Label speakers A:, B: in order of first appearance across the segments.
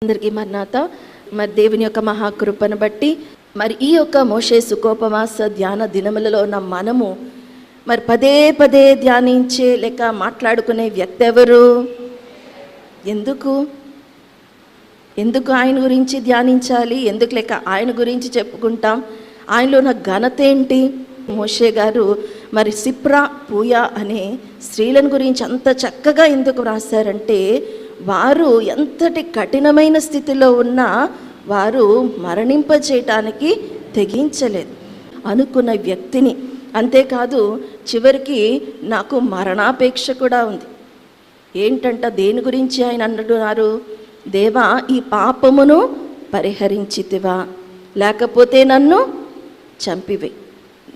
A: అందరికీ మన్నాత మరి దేవుని యొక్క మహాకృపను బట్టి మరి ఈ యొక్క మోషే సుఖోపవాస ధ్యాన దినములలో ఉన్న మనము మరి పదే పదే ధ్యానించే లేక మాట్లాడుకునే వ్యక్తి ఎవరు? ఎందుకు ఆయన గురించి ధ్యానించాలి? ఎందుకు లేక ఆయన గురించి చెప్పుకుంటాం? ఆయనలో ఉన్న ఘనత ఏంటి? మోషే గారు మరి సిప్రా పూయా అనే స్త్రీలను గురించి అంత చక్కగా ఎందుకు రాశారంటే, వారు ఎంతటి కఠినమైన స్థితిలో ఉన్నా వారు మరణింపచేయటానికి తెగించలేదు అనుకున్న వ్యక్తిని. అంతేకాదు చివరికి నాకు మరణాపేక్ష కూడా ఉంది. ఏంటంట, దేని గురించి ఆయన అంటున్నారు? దేవా, ఈ పాపమును పరిహరించితివా, లేకపోతే నన్ను చంపివే,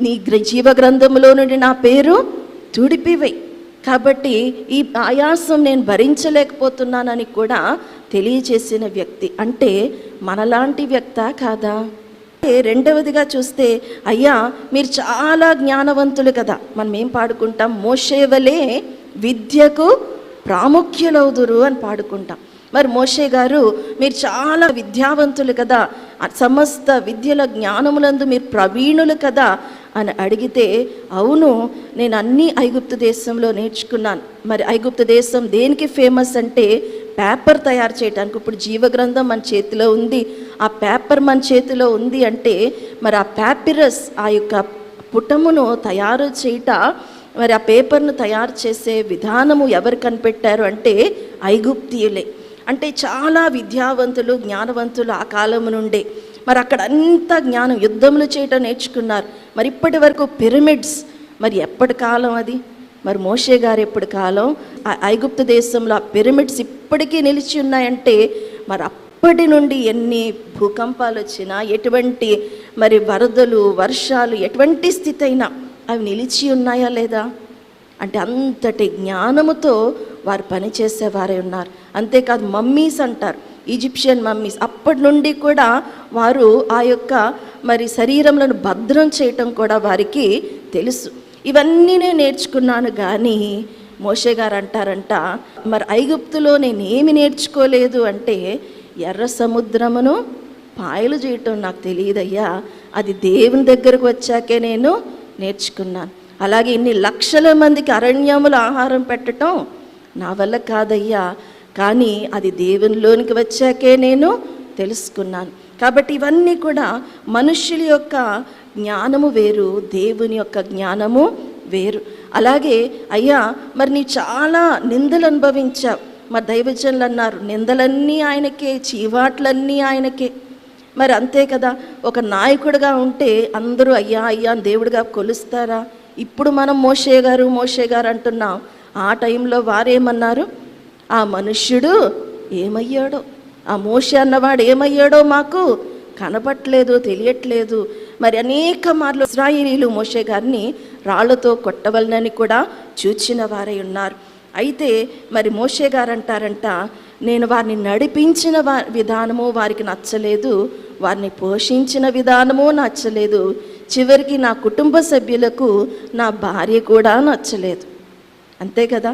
A: నీ జీవ గ్రంథములో నుండి నా పేరు తుడిపివే. కాబట్టి ఈ ఆయాసం నేను భరించలేకపోతున్నానని కూడా తెలియచేసిన వ్యక్తి. అంటే మనలాంటి వ్యక్తా కాదా? రెండవదిగా చూస్తే, అయ్యా మీరు చాలా జ్ఞానవంతులు కదా, మనం ఏం పాడుకుంటాం? మోషే వలె విద్యకు ప్రాముఖ్యులవుదురు అని పాడుకుంటాం. మరి మోషే గారు మీరు చాలా విద్యావంతులు కదా, సమస్త విద్యల జ్ఞానములందు మీరు ప్రవీణులు కదా అని అడిగితే, అవును, నేను అన్నీ ఐగుప్తు దేశంలో నేర్చుకున్నాను. మరి ఐగుప్తు దేశం దేనికి ఫేమస్ అంటే పేపర్ తయారు చేయడానికి. ఇప్పుడు జీవగ్రంథం మన చేతిలో ఉంది, ఆ పేపర్ మన చేతిలో ఉంది అంటే మరి ఆ ప్యాపిరస్, ఆ యొక్క పుటమును తయారు చేయట, మరి ఆ పేపర్ను తయారు చేసే విధానము ఎవరు కనిపెట్టారు అంటే ఐగుప్తీయులే. అంటే చాలా విద్యావంతులు, జ్ఞానవంతులు ఆ కాలం నుండే. మరి అక్కడ అంతా జ్ఞానం, యుద్ధములు చేయటం నేర్చుకున్నారు. మరి ఇప్పటి వరకు పిరమిడ్స్, మరి ఎప్పటి కాలం అది? మరి మోషే గారు ఎప్పటి కాలం? ఐగుప్తు దేశంలో ఆ పిరమిడ్స్ ఇప్పటికీ నిలిచి ఉన్నాయంటే మరి అప్పటి నుండి ఎన్ని భూకంపాలు వచ్చినా, ఎటువంటి మరి వరదలు, వర్షాలు, ఎటువంటి స్థితి అయినా అవి నిలిచి ఉన్నాయా లేదా? అంటే అంతటి జ్ఞానముతో వారు పనిచేసేవారే ఉన్నారు. అంతేకాదు మమ్మీస్ అంటారు, ఈజిప్షియన్ మమ్మీస్, అప్పటి నుండి కూడా వారు ఆ యొక్క మరి శరీరంలను భద్రం చేయటం కూడా వారికి తెలుసు. ఇవన్నీ నేను నేర్చుకున్నాను. కానీ మోషే గారు అంటారంట, మరి ఐగుప్తులో నేనేమి నేర్చుకోలేదు అంటే ఎర్ర సముద్రమును పాయలు చేయటం నాకు తెలియదయ్యా, అది దేవుని దగ్గరకు వచ్చాకే నేను నేర్చుకున్నాను. అలాగే ఇన్ని లక్షల మందికి అరణ్యములు ఆహారం పెట్టడం నా వల్ల కాదయ్యా, కానీ అది దేవునిలోనికి వచ్చాకే నేను తెలుసుకున్నాను. కాబట్టి ఇవన్నీ కూడా మనుష్యుల యొక్క జ్ఞానము వేరు, దేవుని యొక్క జ్ఞానము వేరు. అలాగే అయ్యా, మరి నీ చాలా నిందలు అనుభవించావు. మరి దైవజనులు అన్నారు, నిందలన్నీ ఆయనకే, చీవాట్లన్నీ ఆయనకే. మరి అంతే కదా, ఒక నాయకుడిగా ఉంటే అందరూ అయ్యా అయ్యా అని దేవుడిగా కొలుస్తారా? ఇప్పుడు మనం మోషే గారు అంటున్నాం. ఆ టైంలో వారేమన్నారు? ఆ మనుష్యుడు ఏమయ్యాడో, ఆ మోషే అన్నవాడు ఏమయ్యాడో మాకు కనపట్లేదు, తెలియట్లేదు. మరి అనేక మార్లు ఇశ్రాయేలీయులు మోషే గారిని రాళ్లతో కొట్టవలనని కూడా చూచిన వారై ఉన్నారు. అయితే మరి మోషే గారు అంటారంట, నేను వారిని నడిపించిన విధానము వారికి నచ్చలేదు, వారిని పోషించిన విధానము నచ్చలేదు, చివరికి నా కుటుంబ సభ్యులకు నా భార్య కూడా నచ్చలేదు. అంతే కదా.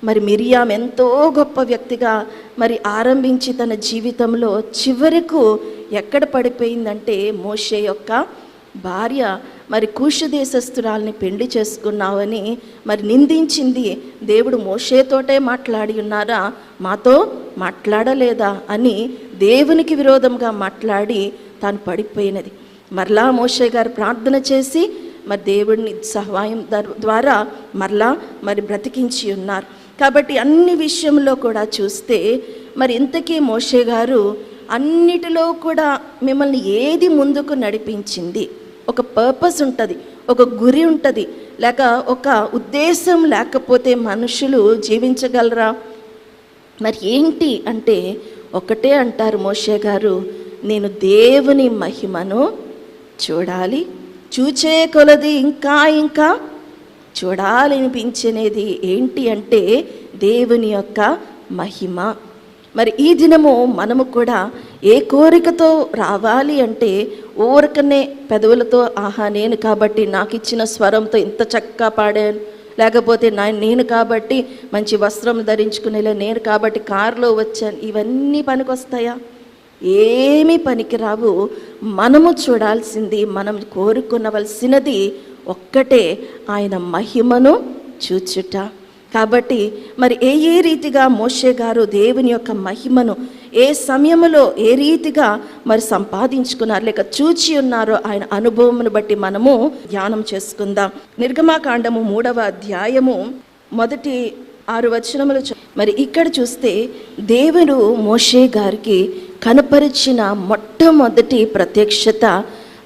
A: మరి మిరియాం ఎంతో గొప్ప వ్యక్తిగా మరి ఆరంభించి తన జీవితంలో చివరకు ఎక్కడ పడిపోయిందంటే, మోషే యొక్క భార్య మరి కూషు దేశస్తురాల్ని పెళ్లి చేసుకున్నావని మరి నిందించింది. దేవుడు మోషేతోటే మాట్లాడి ఉన్నారా, మాతో మాట్లాడలేదా అని దేవునికి విరోధంగా మాట్లాడి తాను పడిపోయినది. మరలా మోషే గారు ప్రార్థన చేసి మరి దేవుడిని సహాయం ద్వారా మరలా మరి బ్రతికించి ఉన్నారు. కాబట్టి అన్ని విషయంలో కూడా చూస్తే మరి ఇంతకీ మోషే గారు అన్నిటిలో కూడా మిమ్మల్ని ఏది ముందుకు నడిపించింది? ఒక పర్పస్ ఉంటుంది, ఒక గురి ఉంటుంది, లేక ఒక ఉద్దేశం లేకపోతే మనుషులు జీవించగలరా? మరి ఏంటి అంటే ఒకటే అంటారు మోషే గారు, నేను దేవుని మహిమను చూడాలి, చూచే కొలది ఇంకా ఇంకా చూడాలనిపించేది ఏంటి అంటే దేవుని యొక్క మహిమ. మరి ఈ దినము మనము కూడా ఏ కోరికతో రావాలి అంటే, ఊరకనే పెదవులతో ఆహా నేను కాబట్టి నాకు ఇచ్చిన స్వరంతో ఇంత చక్కగా పాడాను, లేకపోతే నేను కాబట్టి మంచి వస్త్రం ధరించుకునేలా, నేను కాబట్టి కారులో వచ్చాను, ఇవన్నీ పనికొస్తాయా? ఏమీ పనికిరావు. మనము చూడాల్సింది, మనం కోరుకునవలసినది ఒక్కటే, ఆయన మహిమను చూచుట. కాబట్టి మరి ఏ రీతిగా మోషే గారు దేవుని యొక్క మహిమను ఏ సమయంలో ఏ రీతిగా మరి సంపాదించుకున్నారు లేక చూచి ఉన్నారో ఆయన అనుభవమును బట్టి మనము ధ్యానం చేసుకుందాం. నిర్గమాకాండము 3వ అధ్యాయము మొదటి 6 వచనములు. మరి ఇక్కడ చూస్తే దేవుడు మోషే గారికి కనపరిచిన మొట్టమొదటి ప్రత్యక్షత,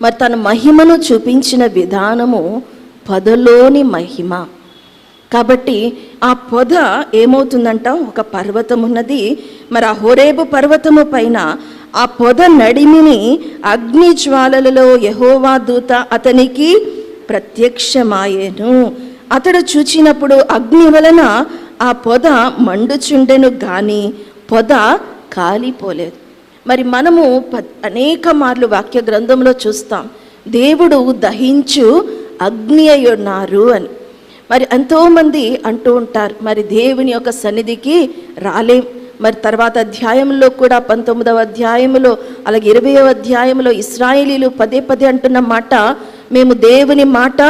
A: మరి తన మహిమను చూపించిన విధానము పొదలోని మహిమ. కాబట్టి ఆ పొద ఏమవుతుందంట, ఒక పర్వతం ఉన్నది. మరి ఆ హోరేబు పర్వతము పైన ఆ పొద నడిమిని అగ్ని జ్వాలలలో యెహోవా దూత అతనికి ప్రత్యక్షమాయెను. అతడు చూచినప్పుడు అగ్ని వలన ఆ పొద మండుచుండెను గాని పొద కాలిపోలేదు. మరి మనము అనేక మార్లు వాక్య గ్రంథంలో చూస్తాం, దేవుడు దహించు అగ్ని అయి ఉన్నారు అని. మరి ఎంతోమంది అంటూ ఉంటారు, మరి దేవుని యొక్క సన్నిధికి రాలేం. మరి తర్వాత అధ్యాయంలో కూడా 19వ అధ్యాయంలో అలాగే 20వ అధ్యాయంలో ఇశ్రాయేలీలు పదే పదే అంటున్న మాట, మేము దేవుని మాట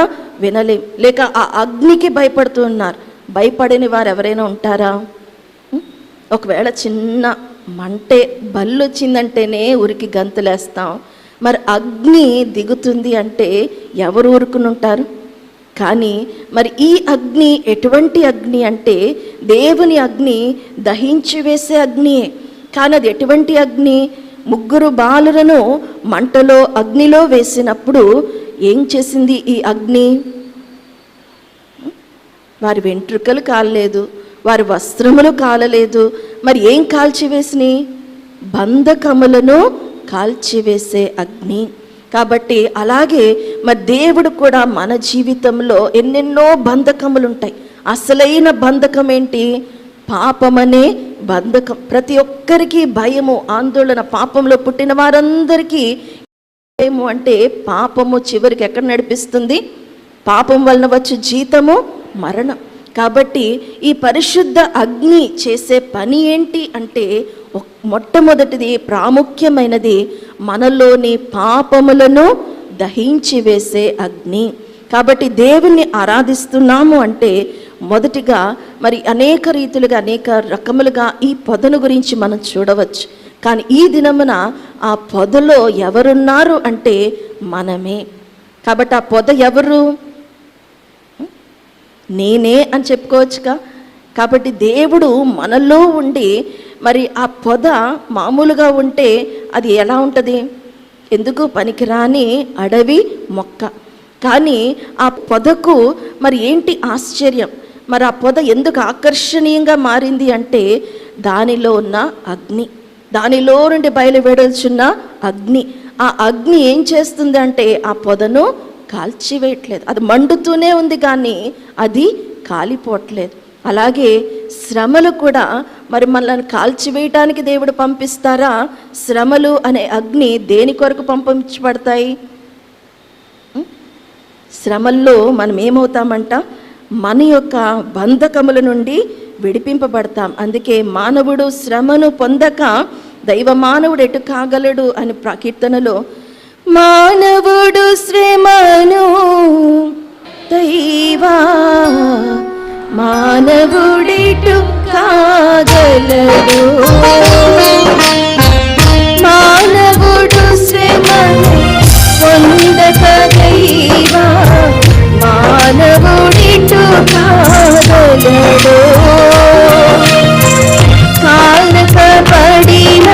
A: వినలేం, లేక ఆ అగ్నికి భయపడుతూ ఉన్నారు. భయపడని వారు ఎవరైనా ఉంటారా? ఒకవేళ చిన్న మంటే బల్లు వచ్చిందంటేనే ఉరికి గంతులేస్తాం. మరి అగ్ని దిగుతుంది అంటే ఎవరు ఊరుకుని ఉంటారు? కానీ మరి ఈ అగ్ని ఎటువంటి అగ్ని అంటే దేవుని అగ్ని, దహించి వేసే అగ్నియే. కానీ అది ఎటువంటి అగ్ని? 3 బాలులను మంటలో అగ్నిలో వేసినప్పుడు ఏం చేసింది ఈ అగ్ని? వారి వెంట్రుకలు కాలలేదు, వారి వస్త్రములు కాలలేదు. మరి ఏం కాల్చివేసినాయి? బంధకములను కాల్చివేసే అగ్ని. కాబట్టి అలాగే మరి దేవుడు కూడా మన జీవితంలో ఎన్నెన్నో బంధకములు ఉంటాయి. అసలైన బంధకం ఏంటి? పాపమనే బంధకం. ప్రతి ఒక్కరికి భయము, ఆందోళన. పాపంలో పుట్టిన వారందరికీ ఏమో అంటే పాపము చివరికి ఎక్కడ నడిపిస్తుంది? పాపం వలన వచ్చే జీతము మరణం. కాబట్టి ఈ పరిశుద్ధ అగ్ని చేసే పని ఏంటి అంటే, మొట్టమొదటిది ప్రాముఖ్యమైనది మనలోని పాపములను దహించి వేసే అగ్ని. కాబట్టి దేవుణ్ణి ఆరాధిస్తున్నాము అంటే మొదటిగా మరి అనేక రీతులుగా అనేక రకములుగా ఈ పొదను గురించి మనం చూడవచ్చు. కానీ ఈ దినమున ఆ పొదలో ఎవరున్నారు అంటే మనమే. కాబట్టి ఆ పొద ఎవరు? నేనే అని చెప్పుకోవచ్చుగా. కాబట్టి దేవుడు మనలో ఉండి మరి ఆ పొద మామూలుగా ఉంటే అది ఎలా ఉంటుంది? ఎందుకు పనికిరాని అడవి మొక్క. కానీ ఆ పొదకు మరి ఏంటి ఆశ్చర్యం? మరి ఆ పొద ఎందుకు ఆకర్షణీయంగా మారింది అంటే దానిలో ఉన్న అగ్ని, దానిలో నుండి బయలువెడల్చున్న అగ్ని. ఆ అగ్ని ఏం చేస్తుంది అంటే ఆ పొదను కాల్చివేయట్లేదు, అది మండుతూనే ఉంది కానీ అది కాలిపోవట్లేదు. అలాగే శ్రమలు కూడా మరి మనల్ని కాల్చివేయటానికి దేవుడు పంపిస్తారా? శ్రమలు అనే అగ్ని దేని కొరకు పంపించబడతాయి? శ్రమల్లో మనం ఏమవుతామంట? మన యొక్క బంధకముల నుండి విడిపింపబడతాం. అందుకే మానవుడు శ్రమను పొందక దైవ మానవుడు ఎటు కాగలడు అని కీర్తనలో, మానవుడు శ్రమను దైవా మానవుడిటు కాగలడు, మానవుడు శ్రమను పొందక దైవా మానవుడిటు కాగలడు, కానక పడిన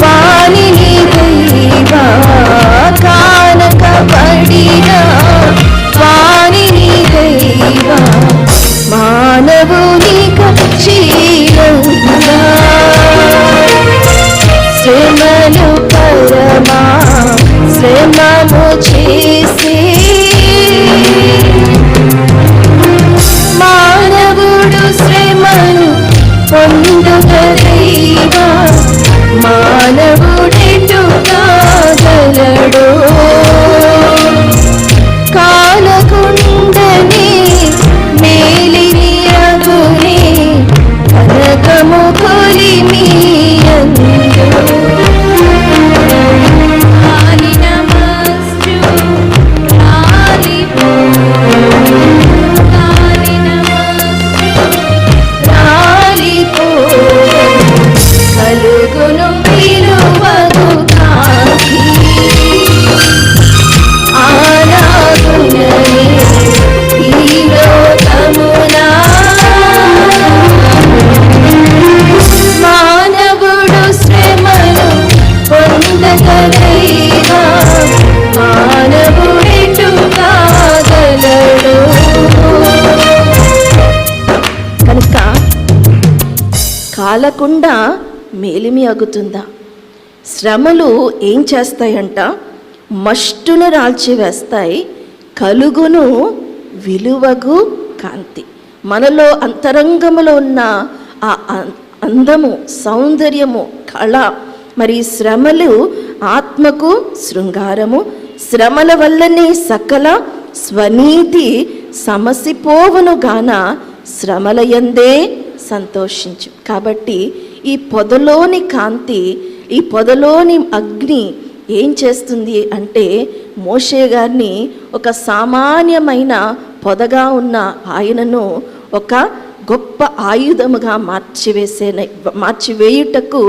A: వానిని దైవా కానక పడిన వానిని దైవా మానవుని కక్షీలంగా శ్రమను పరమా శ్రమము చేసి మానవుడు శ్రమను పొందుక దైవా మానవుడెటు కాగలడు, కాలకుండని రాలకుండా మేలిమి అగుతుందా? శ్రమలు ఏం చేస్తాయంట? మష్టును రాల్చివేస్తాయి, కలుగును విలువగు కాంతి. మనలో అంతరంగములో ఉన్న ఆ అందము, సౌందర్యము, కళ, మరి శ్రమలు ఆత్మకు శృంగారము. శ్రమల వల్లనే సకల స్వనీతి సమసిపోవును గాన శ్రమల యందే సంతోషించు. కాబట్టి ఈ పొదలోని కాంతి, ఈ పొదలోని అగ్ని ఏం చేస్తుంది అంటే మోషే గారిని ఒక సామాన్యమైన పొదగా ఉన్న ఆయనను ఒక గొప్ప ఆయుధముగా మార్చివేయుటకు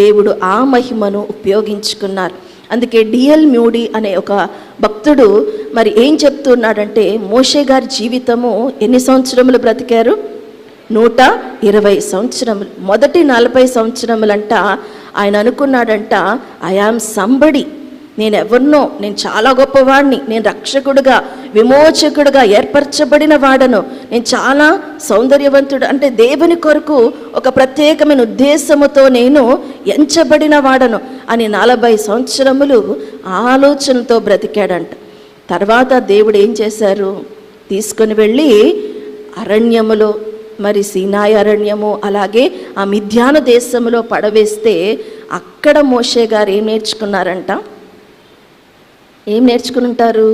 A: దేవుడు ఆ మహిమను ఉపయోగించుకున్నారు. అందుకే డిఎల్ మూడీ అనే ఒక భక్తుడు మరి ఏం చెప్తున్నాడంటే, మోషే గారి జీవితము ఎన్ని సంవత్సరములు బ్రతికారు? 120 సంవత్సరములు. మొదటి 40 సంవత్సరములంట ఆయన అనుకున్నాడంట, ఐ యామ్ సంబడి, నేను ఎవరినో, నేను చాలా గొప్పవాడిని, నేను రక్షకుడుగా, విమోచకుడుగా ఏర్పరచబడిన వాడను, నేను చాలా సౌందర్యవంతుడు, అంటే దేవుని కొరకు ఒక ప్రత్యేకమైన ఉద్దేశముతో నేను ఎంచబడిన వాడను అని 40 సంవత్సరములు ఆలోచనతో బ్రతికాడంట. తర్వాత దేవుడు ఏం చేశారు? తీసుకొని వెళ్ళి అరణ్యములో, మరి సీనాయి అరణ్యము, అలాగే ఆ మిద్యాన దేశములో పడవేస్తే అక్కడ మోషే గారు ఏం నేర్చుకున్నారంట? ఏం నేర్చుకుని ఉంటారు?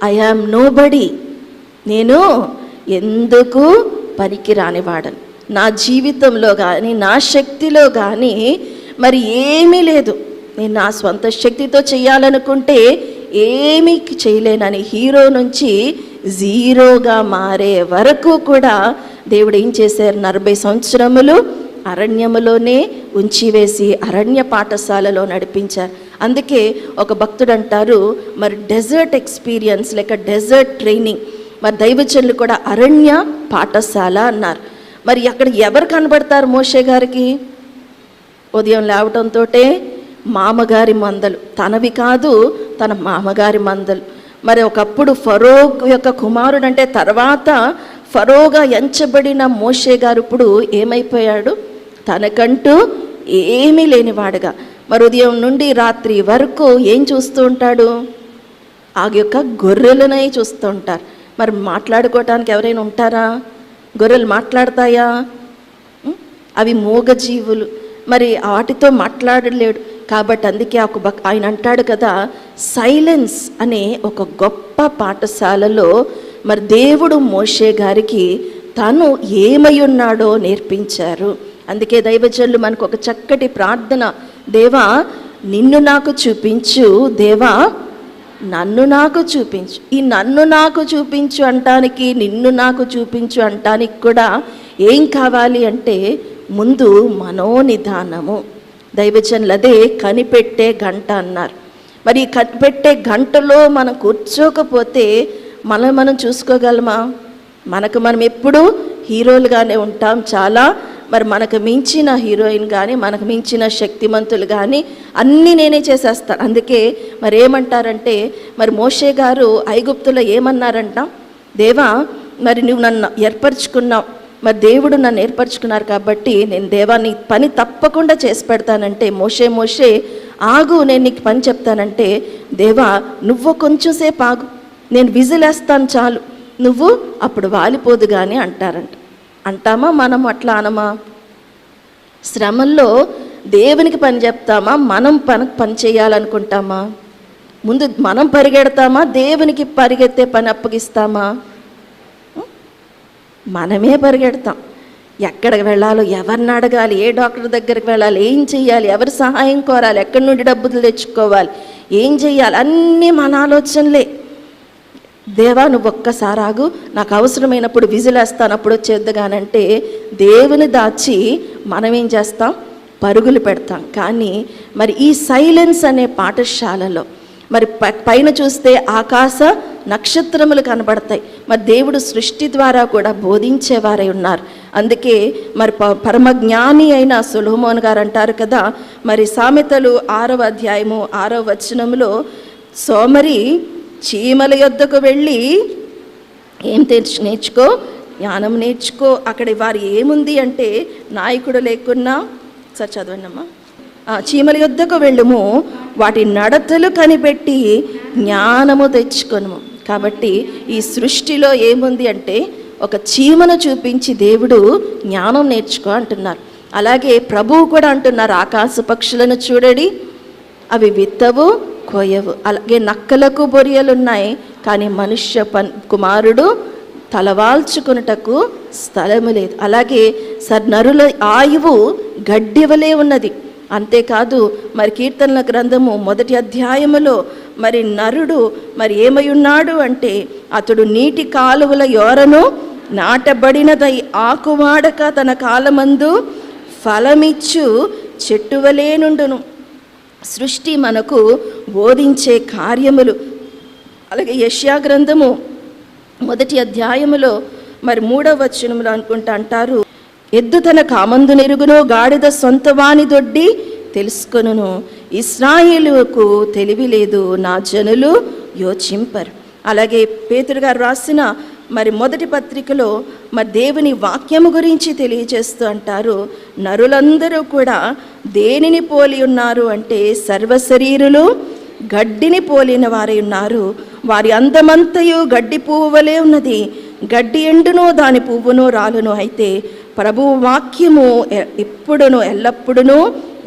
A: ఐ యామ్ నోబడి, నేను ఎందుకు పనికి రానివాడను, నా జీవితంలో కానీ నా శక్తిలో కానీ మరి ఏమీ లేదు, నేను నా స్వంత శక్తితో చేయాలనుకుంటే ఏమీ చేయలేనని హీరో నుంచి జీరోగా మారే వరకు కూడా దేవుడు ఏం చేశారు? 40 సంవత్సరములు అరణ్యములోనే ఉంచివేసి అరణ్య పాఠశాలలో నడిపించారు. అందుకే ఒక భక్తుడు అంటారు, మరి డెజర్ట్ ఎక్స్పీరియన్స్ లేక డెజర్ట్ ట్రైనింగ్, మరి దైవజనులు కూడా అరణ్య పాఠశాల అన్నారు. మరి అక్కడ ఎవరు కనబడతారు మోషే గారికి? ఉదయం లేవటంతో మామగారి మందలు, తనవి కాదు, తన మామగారి మందలు. మరి ఒకప్పుడు ఫరో యొక్క కుమారుడు, అంటే తర్వాత ఫరోగా ఎంచబడిన మోషే గారు ఇప్పుడు ఏమైపోయాడు? తనకంటూ ఏమీ లేనివాడుగా. మరి ఉదయం నుండి రాత్రి వరకు ఏం చూస్తూ ఉంటాడు? ఆ యొక్క గొర్రెలనే చూస్తూ ఉంటారు. మరి మాట్లాడుకోవటానికి ఎవరైనా ఉంటారా? గొర్రెలు మాట్లాడతాయా? అవి మూగజీవులు, మరి వాటితో మాట్లాడలేడు. కాబట్టి అందుకే ఆయన అంటాడు కదా, సైలెన్స్ అనే ఒక గొప్ప పాఠశాలలో మరి దేవుడు మోషే గారికి తను ఏమై ఉన్నాడో నేర్పించారు. అందుకే దైవజనులు మనకు ఒక చక్కటి ప్రార్థన, దేవా నిన్ను నాకు చూపించు, దేవా నన్ను నాకు చూపించు. ఈ నన్ను నాకు చూపించు అంటానికి, నిన్ను నాకు చూపించు అంటానికి కూడా ఏం కావాలి అంటే ముందు మనోనిధానము. దైవజనులు అదే కనిపెట్టే గంట అన్నారు. మరి ఈ కనిపెట్టే గంటలో మనం కూర్చోకపోతే మనం చూసుకోగలమా? మనం ఎప్పుడూ హీరోలుగానే ఉంటాం. చాలా మరి మనకు మించిన హీరోయిన్ కానీ, మనకు మించిన శక్తిమంతులు కానీ అన్నీ నేనే చేసేస్తాను. అందుకే మరి ఏమంటారంటే, మరి మోషే గారు ఐగుప్తులో ఏమన్నారంట? దేవా మరి నువ్వు నన్ను ఏర్పరచుకున్నావు, మరి దేవుడు నన్ను ఏర్పరచుకున్నారు కాబట్టి నేను దేవా నీ పని తప్పకుండా చేసి పెడతానంటే, మోషే ఆగు, నేను నీకు పని చెప్తానంటే, దేవా నువ్వు కొంచెం సేపు ఆగు, నేను విజిలేస్తాను చాలు, నువ్వు అప్పుడు వాలిపోదు కానీ అంటారంట. అంటామా మనం? అట్లా అనమా? శ్రమల్లో దేవునికి పని చెప్తామా? మనం పని చేయాలనుకుంటామా? ముందు మనం పరిగెడతామా? దేవునికి పరిగెత్తే పని అప్పగిస్తామా? మనమే పరిగెడతాం. ఎక్కడికి వెళ్ళాలో, ఎవరిని అడగాలి, ఏ డాక్టర్ దగ్గరికి వెళ్ళాలి, ఏం చెయ్యాలి, ఎవరి సహాయం కోరాలి, ఎక్కడి నుండి డబ్బులు తెచ్చుకోవాలి, ఏం చెయ్యాలి, అన్నీ మన ఆలోచనలే. దేవా నువ్వు ఒక్కసారి ఆగు, నాకు అవసరమైనప్పుడు విజిలేస్తాను, అప్పుడు వచ్చేద్దుగానంటే దేవుని దాచి మనం ఏం చేస్తాం? పరుగులు పెడతాం. కానీ మరి ఈ సైలెన్స్ అనే పాఠశాలలో మరి పైన చూస్తే ఆకాశ నక్షత్రములు కనబడతాయి. మరి దేవుడు సృష్టి ద్వారా కూడా బోధించేవారై ఉన్నారు. అందుకే మరి పరమజ్ఞాని అయిన సొలొమోను గారు అంటారు కదా, మరి సామెతలు 6వ అధ్యాయము 6వ వచనములో, సోమరి చీమల యొద్దకు వెళ్ళి ఏం నేర్చుకో, జ్ఞానం నేర్చుకో. అక్కడ వారు ఏముంది అంటే, నాయకుడు లేకున్నా సార్ చదవండమ్మా. చీమల యొద్దకు వెళ్ళుము, వాటి నడతలు కనిపెట్టి జ్ఞానము తెచ్చుకొనుము. కాబట్టి ఈ సృష్టిలో ఏముంది అంటే, ఒక చీమను చూపించి దేవుడు జ్ఞానం నేర్చుకో అంటున్నారు. అలాగే ప్రభువు కూడా అంటున్నారు, ఆకాశ పక్షులను చూడండి, అవి విత్తవు కోయవు, అలాగే నక్కలకు బొరియలున్నాయి, కానీ మనుష్య కుమారుడు తలవాల్చుకున్నటకు స్థలము లేదు. అలాగే నరుల ఆయువు గడ్డివలే ఉన్నది. అంతేకాదు మరి కీర్తనల గ్రంథము 1వ అధ్యాయములో మరి నరుడు మరి ఏమై ఉన్నాడు అంటే, అతడు నీటి కాలువల యోరను నాటబడినదై ఆకువాడక తన కాలమందు ఫలమిచ్చు చెట్టువలే నుండును. సృష్టి మనకు బోధించే కార్యములు. అలాగే యెషయా గ్రంథము 1వ అధ్యాయములో మరి 3వ వచనంలో అనుకుంటా అంటారు, ఎద్దు తన కామందు నెరుగును, గాడిద సొంత వాని దొడ్డి తెలుసుకొనును, ఇశ్రాయేలుకు తెలివి లేదు, నా జనులు యోచింపరు. అలాగే పేతురు గారు రాసిన మరి 1వ పత్రికలో మరి దేవుని వాక్యము గురించి తెలియజేస్తూ అంటారు, నరులందరూ కూడా దేనిని పోలి ఉన్నారు అంటే, సర్వశరీరులు గడ్డిని పోలిన వారై ఉన్నారు, వారి అందమంతయు గడ్డి పువ్వు వలె ఉన్నది, గడ్డి ఎండును దాని పువ్వును రాలును, అయితే ప్రభువు వాక్యము ఎప్పుడును ఎల్లప్పుడూ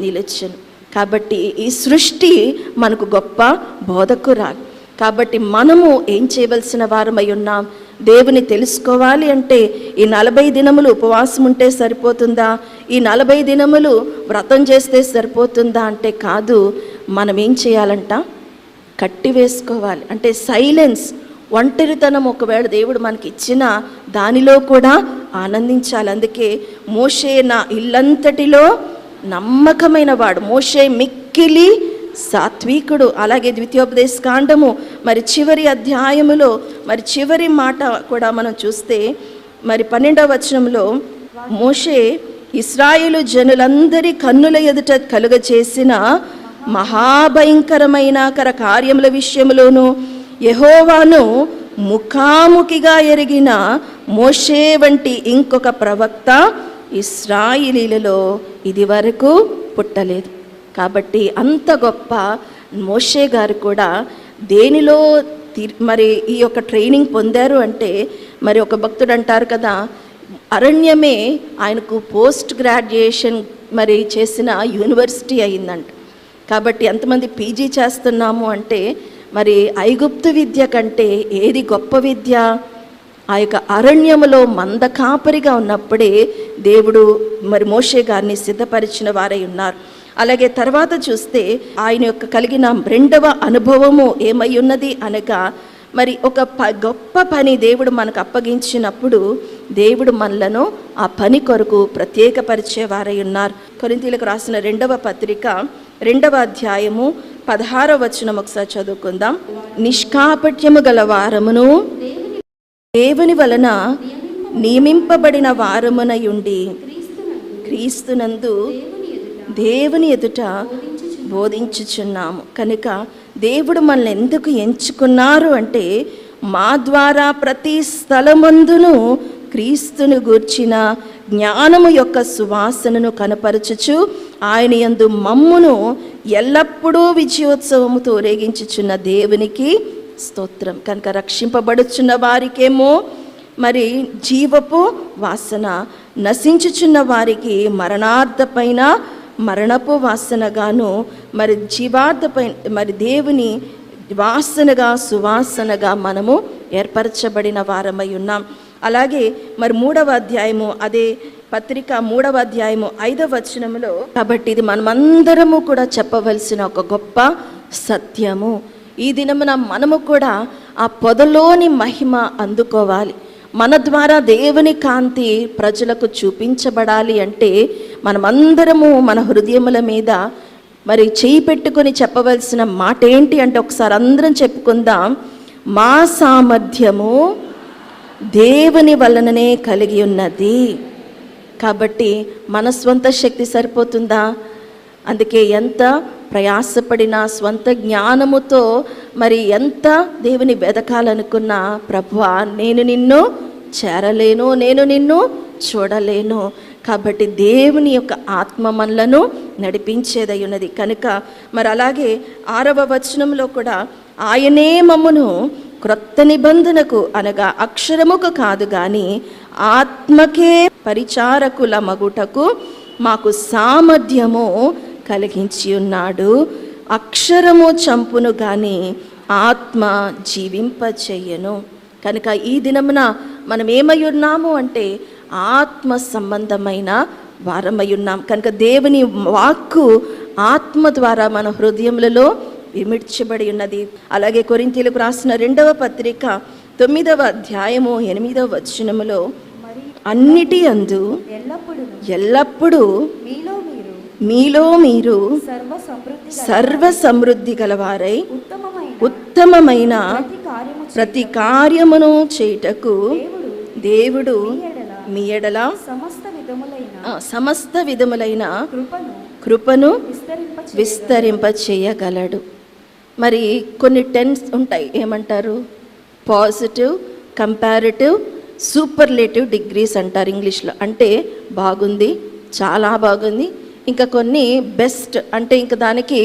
A: నిలుచును. కాబట్టి ఈ సృష్టి మనకు గొప్ప బోధకురాలు. కాబట్టి మనము ఏం చేయవలసిన వారమై ఉన్నాం? దేవుని తెలుసుకోవాలి అంటే ఈ 40 దినములు ఉపవాసం ఉంటే సరిపోతుందా? ఈ 40 దినములు వ్రతం చేస్తే సరిపోతుందా అంటే కాదు. మనం ఏం చేయాలంట? కట్టి వేసుకోవాలి. అంటే సైలెన్స్, ఒంటరితనం ఒకవేళ దేవుడు మనకి ఇచ్చిన దానిలో కూడా ఆనందించాలి. అందుకే మోషే నా ఇల్లంతటిలో నమ్మకమైన వాడు, మోషే మిక్కిలి సాత్వికుడు. అలాగే ద్వితీయోపదేశ కాండము మరి చివరి అధ్యాయములో మరి చివరి మాట కూడా మనం చూస్తే మరి 12వ వచనంలో, మోషే ఇశ్రాయేలు జనులందరి కన్నుల ఎదుట కలుగచేసిన మహాభయంకరమైన కార్యముల విషయములోను యెహోవాను ముఖాముఖిగా ఎరిగిన మోషే వంటి ఇంకొక ప్రవక్త ఇశ్రాయేలీలలో ఇది వరకు పుట్టలేదు. కాబట్టి అంత గొప్ప మోషే గారు కూడా దేనిలో మరి ఈ యొక్క ట్రైనింగ్ పొందారు అంటే, మరి ఒక భక్తుడు అంటారు కదా, అరణ్యమే ఆయనకు పోస్ట్ గ్రాడ్యుయేషన్ మరి చేసిన యూనివర్సిటీ అయిందంట. కాబట్టి ఎంతమంది పీజీ చేస్తున్నాము అంటే, మరి ఐగుప్తు విద్య కంటే ఏది గొప్ప విద్య? ఆ యొక్క అరణ్యములో మందకాపరిగా ఉన్నప్పుడే దేవుడు మరి మోషే గారిని సిద్ధపరిచిన వారై ఉన్నారు. అలాగే తర్వాత చూస్తే ఆయన యొక్క కలిగిన 2వ అనుభవము ఏమై ఉన్నది అనగా, మరి ఒక గొప్ప పని దేవుడు మనకు అప్పగించినప్పుడు దేవుడు మనలను ఆ పని కొరకు ప్రత్యేకపరిచేవారై ఉన్నారు. కొరింథీయులకు రాసిన 2వ పత్రిక 2వ అధ్యాయము 16వ వచనం ఒకసారి చదువుకుందాం. నిష్కాపట్యము గల వారమును దేవుని వలన నియమింపబడిన వారమునయుండి క్రీస్తునందు దేవుని ఎదుట బోధించుచున్నాము. కనుక దేవుడు మనల్ని ఎందుకు ఎంచుకున్నారు అంటే, మా ద్వారా ప్రతి స్థలమందును క్రీస్తును గూర్చిన జ్ఞానము యొక్క సువాసనను కనపరచుచు ఆయన యందు మమ్మును ఎల్లప్పుడూ విజయోత్సవముతో రేగించుచున్న దేవునికి స్తోత్రం. కనుక రక్షింపబడుచున్న వారికేమో మరి జీవపు వాసన, నశించుచున్న వారికి మరణార్థపైన మరణపు వాసనగాను, మరి జీవార్థపై మరి దేవుని వాసనగా సువాసనగా మనము ఏర్పరచబడిన వారమై ఉన్నాం. అలాగే మరి 3వ అధ్యాయము అదే పత్రిక 3వ అధ్యాయము 5వ వచనములో, కాబట్టి ఇది మనమందరము కూడా చెప్పవలసిన ఒక గొప్ప సత్యము. ఈ దినమున మనము కూడా ఆ పొదలోని మహిమ అందుకోవాలి. మన ద్వారా దేవుని కాంతి ప్రజలకు చూపించబడాలి అంటే మనమందరము మన హృదయముల మీద మరి చేయి పెట్టుకొని చెప్పవలసిన మాట ఏంటి అంటే, ఒకసారి అందరం చెప్పుకుందాం, మా సామర్థ్యము దేవుని వలననే కలిగి ఉన్నది. కాబట్టి మన స్వంత శక్తి సరిపోతుందా? అందుకే ఎంత ప్రయాసపడినా స్వంత జ్ఞానముతో మరి ఎంత దేవుని వెదకాలనుకున్నా, ప్రభువా నేను నిన్ను చేరలేను, నేను నిన్ను చూడలేను. కాబట్టి దేవుని యొక్క ఆత్మ మనలను నడిపించేదై ఉన్నది కనుక మరి అలాగే 6వ వచనంలో కూడా ఆయనే మమ్మును క్రొత్త నిబంధనకు అనగా అక్షరముకు కాదు కానీ ఆత్మకే పరిచారకుల మగుటకు మాకు సామర్థ్యము కలిగించి ఉన్నాడు. అక్షరము చంపును కానీ ఆత్మ జీవింపచేయను. కనుక ఈ దినమున మనం ఏమై ఉన్నాము అంటే ఆత్మ సంబంధమైన వారమై ఉన్నాం. కనుక దేవుని వాక్కు ఆత్మ ద్వారా మన హృదయములలో విమిడ్చబడి ఉన్నది. అలాగే కొరింథీయులకు రాసిన 2వ పత్రిక 9వ అధ్యాయము 8వ వచనములో అన్నిటి యందు ఎల్లప్పుడూ మీలో మీరు సర్వ సమృద్ధి గలవారై ఉత్తమమైన ప్రతి కార్యమును చేయుటకు దేవుడు మీ ఎడల సమస్త విధములైన కృపను విస్తరింప చేయగలడు. మరి కొన్ని టెన్స్ ఉంటాయి, ఏమంటారు? పాజిటివ్, కంపారిటివ్, సూపర్లేటివ్ డిగ్రీస్ అంటారు ఇంగ్లీష్లో. అంటే బాగుంది, చాలా బాగుంది, ఇంకా కొన్ని బెస్ట్ అంటే ఇంకా దానికి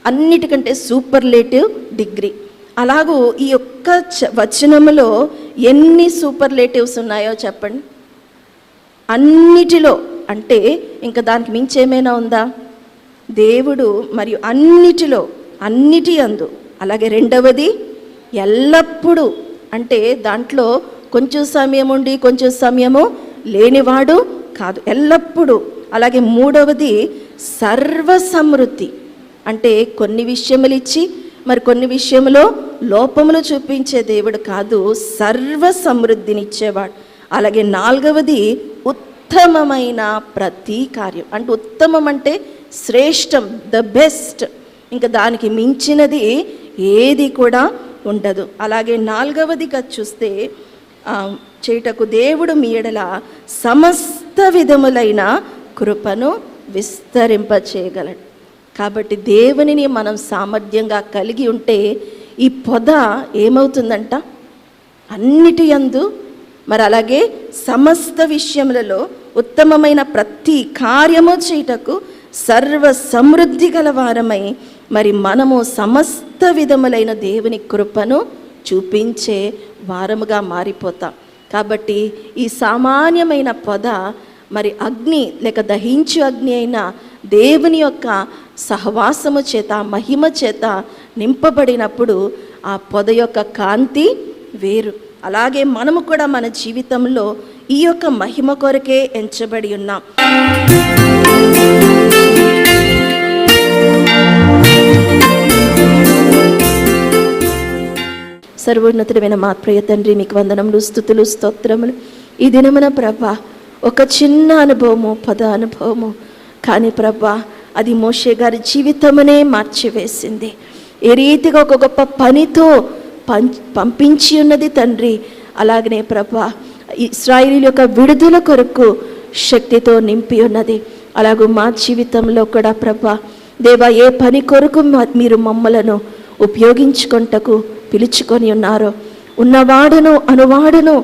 A: అన్నిటికంటే సూపర్లేటివ్ డిగ్రీ. అలాగూ ఈ ఒక్క వచనములో ఎన్ని సూపర్లేటివ్స్ ఉన్నాయో చెప్పండి. అన్నిటిలో అంటే ఇంకా దానికి మించి ఏమైనా ఉందా? దేవుడు మరియు అన్నిటిలో, అన్నిటి యందు. అలాగే 2వది ఎల్లప్పుడూ అంటే దాంట్లో కొంచెం సమయం ఉండి కొంచెం సమయము లేనివాడు కాదు, ఎల్లప్పుడూ. అలాగే 3వది సర్వ సమృద్ధి అంటే కొన్ని విషయములు ఇచ్చి మరి కొన్ని విషయంలో లోపములు చూపించే దేవుడు కాదు, సర్వ సమృద్ధినిచ్చేవాడు. అలాగే 4వది ఉత్తమమైన ప్రతి కార్యం అంటే ఉత్తమం అంటే శ్రేష్టం, ద బెస్ట్, ఇంకా దానికి మించినది ఏది కూడా ఉండదు. అలాగే 4వదిగా చూస్తే చేయుటకు దేవుడు మీ ఎడల సమస్త విధములైన కృపను విస్తరింపచేయగలడు. కాబట్టి దేవునిని మనం సామర్థ్యంగా కలిగి ఉంటే ఈ పొద ఏమవుతుందంట? అన్నిటి యందు మరి అలాగే సమస్త విషయములలో ఉత్తమమైన ప్రతి కార్యము చేయుటకు సర్వ సమృద్ధి గల వారమై మరి మనము సమస్త విధములైన దేవుని కృపను చూపించే వారముగా మారిపోతాం. కాబట్టి ఈ సామాన్యమైన పొద మరి అగ్ని లేక దహించు అగ్ని అయిన దేవుని యొక్క సహవాసము చేత, మహిమ చేత నింపబడినప్పుడు ఆ పొద యొక్క కాంతి వేరు. అలాగే మనము కూడా మన జీవితంలో ఈ యొక్క మహిమ కొరకే ఎంచబడి ఉన్నాం. సర్వోన్నతుడైన మా ప్రియ తండ్రి, మీకు వందనములు, స్తుతులు, స్తోత్రములు. ఈ దినమున ప్రభా ఒక చిన్న అనుభవము, పద అనుభవము, కానీ ప్రభా అది మోషే గారి జీవితమునే మార్చివేసింది. ఏ రీతిగా ఒక గొప్ప పనితో పంపించి ఉన్నది తండ్రి. అలాగనే ప్రభా ఇశ్రాయేలీయుల యొక్క విడుదల కొరకు శక్తితో నింపి ఉన్నది. అలాగూ మా జీవితంలో కూడా ప్రభా దేవా ఏ పని కొరకు మీరు మమ్మలను ఉపయోగించుకొంటకు పిలుచుకొని ఉన్నారో, ఉన్నవాడును అనువాడును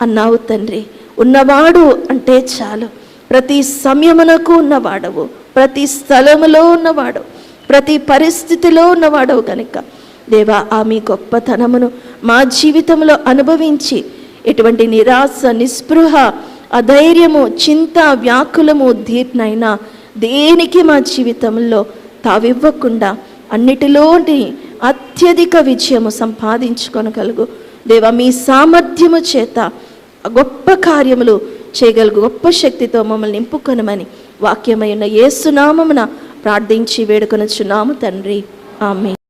A: అన్నావు తండ్రి. ఉన్నవాడు అంటే చాలు, ప్రతి సమయమునకు ఉన్నవాడవు, ప్రతి స్థలములో ఉన్నవాడు, ప్రతి పరిస్థితిలో ఉన్నవాడవు కనుక దేవా ఆ మీ గొప్పతనమును మా జీవితంలో అనుభవించి ఎటువంటి నిరాశ, నిస్పృహ, అధైర్యము, చింత, వ్యాకులము, దీర్ణైనా దేనికి మా జీవితంలో తావివ్వకుండా అన్నిటిలోని అత్యధిక విజయము సంపాదించుకొనగలుగు దేవా మీ సామర్థ్యము చేత గొప్ప కార్యములు చేయగలుగు గొప్ప శక్తితో మమ్మల్ని నింపుకొనమని వాక్యమైన యేసు నామమున ప్రార్థించి వేడుకొనుచున్నాము తండ్రి. ఆమేన్.